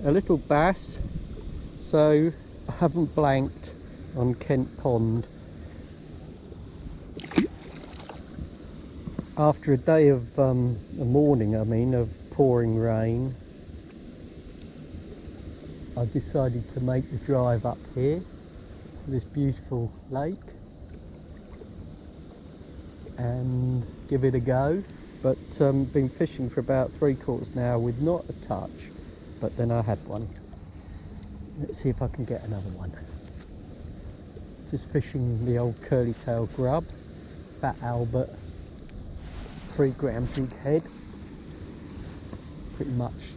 a little bass, so I haven't blanked on Kent Pond. After a day of a morning, of pouring rain, I decided to make the drive up here to this beautiful lake and give it a go. But been fishing for about 3/4 an hour with not a touch, but then I had one. Let's see if I can get another one. Just fishing the old curly tail grub, Fat Albert, 3-gram jig head. Pretty much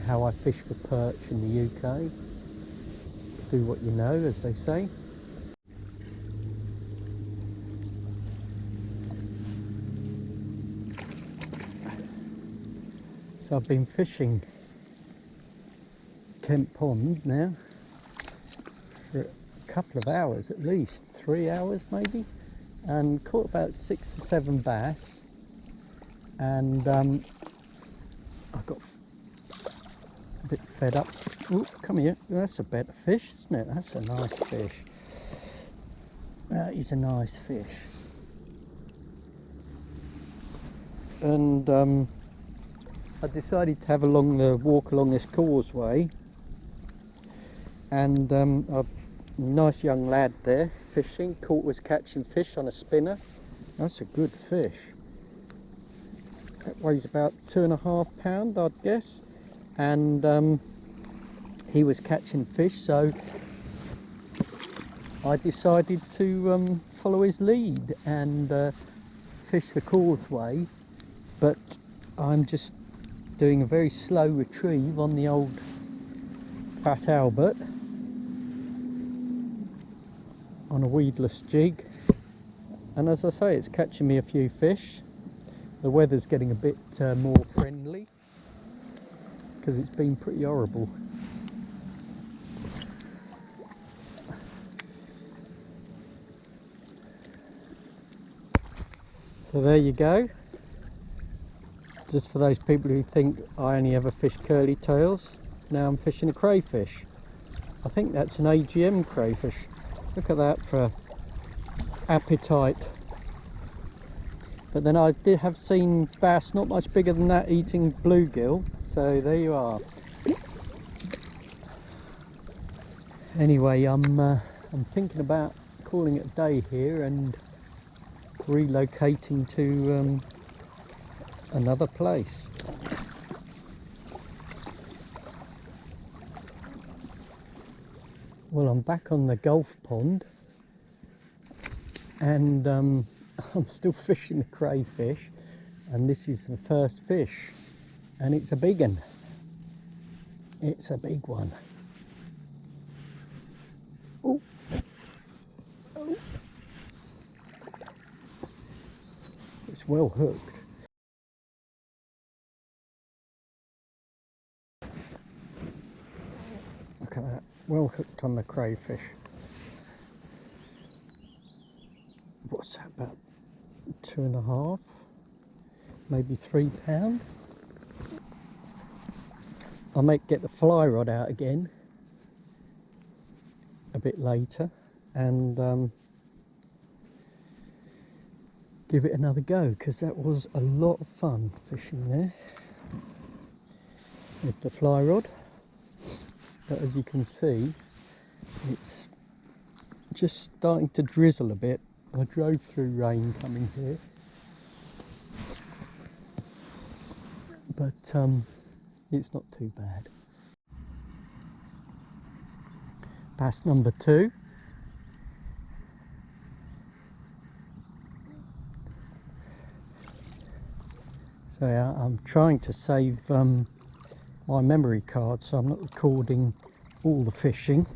how I fish for perch in the UK. Do what you know, as they say. So I've been fishing Kent Pond now for a couple of hours, at least 3 hours maybe, and caught about 6 or 7 bass. And I got a bit fed up. Oh, come here. That's a better fish, isn't it? That's a nice fish. That is a nice fish. And I decided to have a walk along this causeway, and a nice young lad there fishing, was catching fish on a spinner. That's a good fish. That weighs about 2.5 pounds, I'd guess, and he was catching fish, so I decided to follow his lead and fish the causeway. But I'm just doing a very slow retrieve on the old Fat Albert on a weedless jig, and as I say, it's catching me a few fish. The weather's getting a bit more friendly because it's been pretty horrible. So there you go. Just for those people who think I only ever fish curly tails, now I'm fishing a crayfish. I think that's an AGM crayfish. Look at that for appetite. But then I did have seen bass not much bigger than that eating bluegill, so there you are. Anyway, I'm thinking about calling it a day here and relocating to another place. Well, I'm back on the Gulf Pond, and I'm still fishing the crayfish, and this is the first fish, and it's a big one. It's a big one. Oh. Oh. It's well hooked. Look at that, well hooked on the crayfish. What's that, about 2.5, maybe 3 pounds? I might get the fly rod out again a bit later and give it another go, because that was a lot of fun fishing there with the fly rod. But as you can see, it's just starting to drizzle a bit. I drove through rain coming here, but it's not too bad. Bass number 2. So yeah, I'm trying to save my memory card, so I'm not recording all the fishing.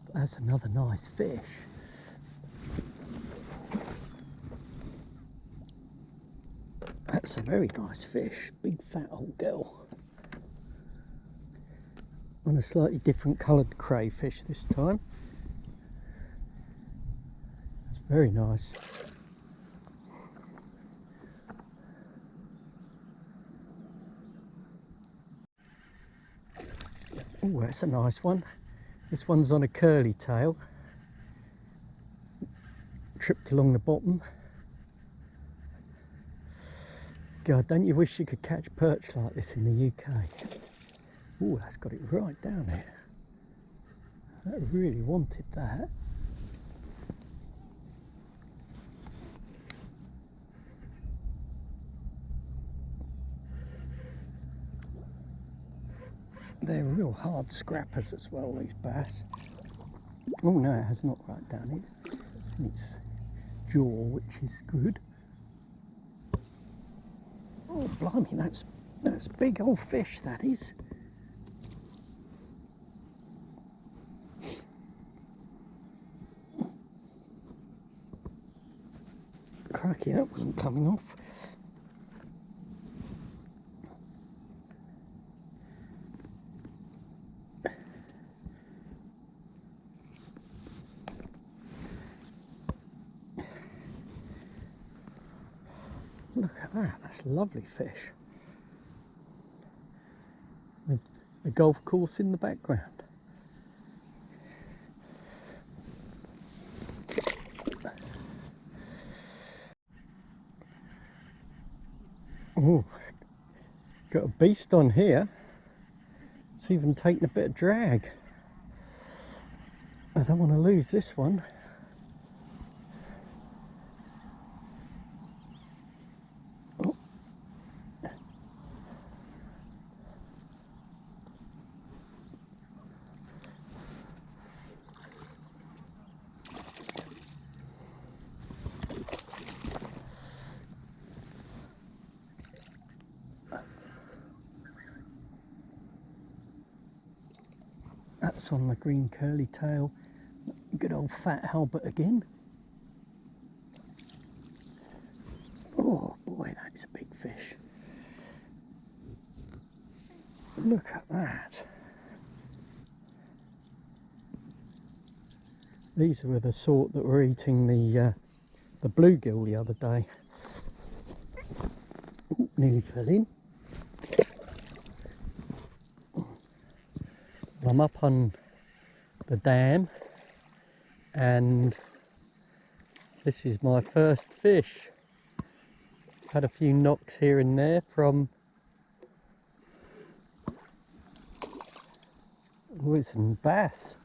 But that's another nice fish. That's a very nice fish, big fat old girl. On a slightly different coloured crayfish this time. It's very nice. Oh, that's a nice one. This one's on a curly tail, tripped along the bottom. God, don't you wish you could catch perch like this in the UK? Oh, that's got it right down there. That really wanted that. They're real hard scrappers as well, these bass. Oh no, it has not right down it. It's in its jaw, which is good. Oh blimey, that's big old fish, that is. Crikey, that wasn't coming off. Look at that, that's a lovely fish. With a golf course in the background. Oh, got a beast on here. It's even taking a bit of drag. I don't want to lose this one. Oh. That's on the green curly tail. Good old fat halibut again. Oh boy, that's a big fish. Look at that. These were the sort that were eating the bluegill the other day. Ooh, nearly fell in. I'm up on the dam and this is my first fish. Had a few knocks here and there from some bass.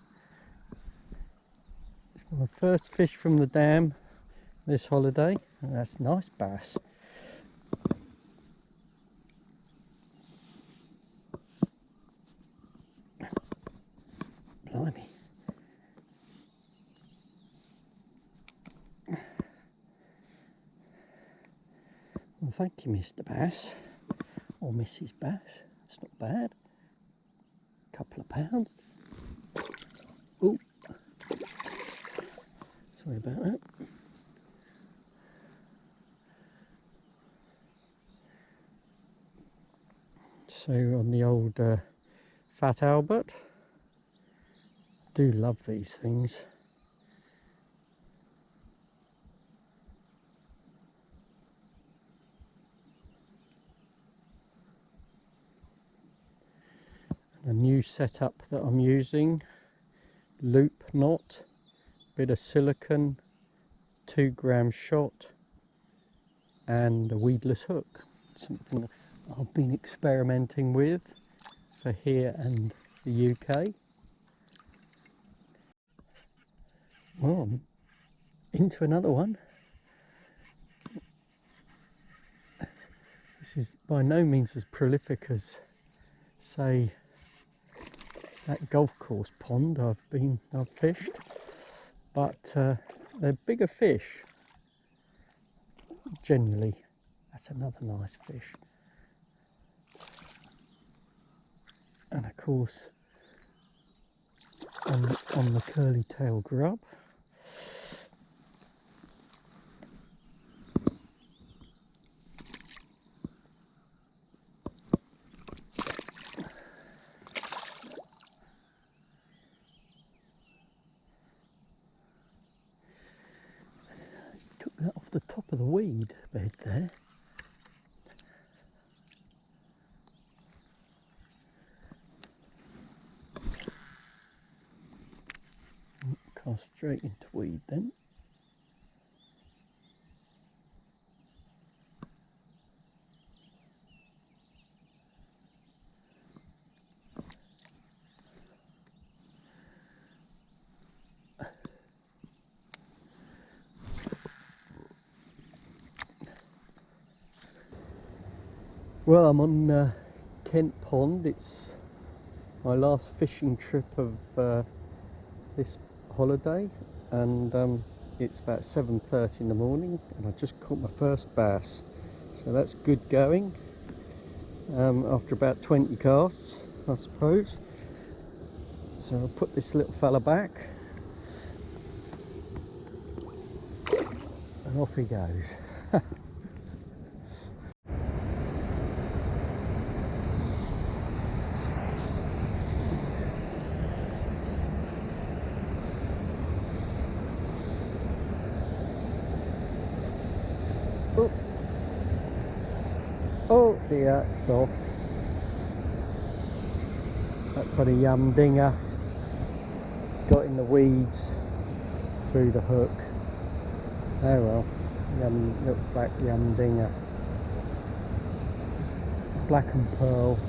It's my first fish from the dam this holiday, and that's nice bass. Blimey. Well, thank you, Mr. Bass, or Mrs. Bass. It's not bad. Couple of pounds. Oh, sorry about that. So on the old fat Albert. Do love these things. A new setup that I'm using, loop knot, bit of silicone, 2-gram shot and a weedless hook. Something I've been experimenting with for here and the UK. Well, I'm into another one. This is by no means as prolific as, say, that golf course pond I've fished, but they're bigger fish. Generally, that's another nice fish. And of course, on the curly tail grub. Took that off the top of the weed bed there. straight into weed then. Well, I'm on Kent Pond. It's my last fishing trip of this holiday, and it's about 7:30 in the morning, and I just caught my first bass, so that's good going after about 20 casts, I suppose. So I'll put this little fella back and off he goes. Oh, oh dear, it's off. That's on a yum dinger. Got in the weeds through the hook. Oh well, little black yum dinger. Black and pearl.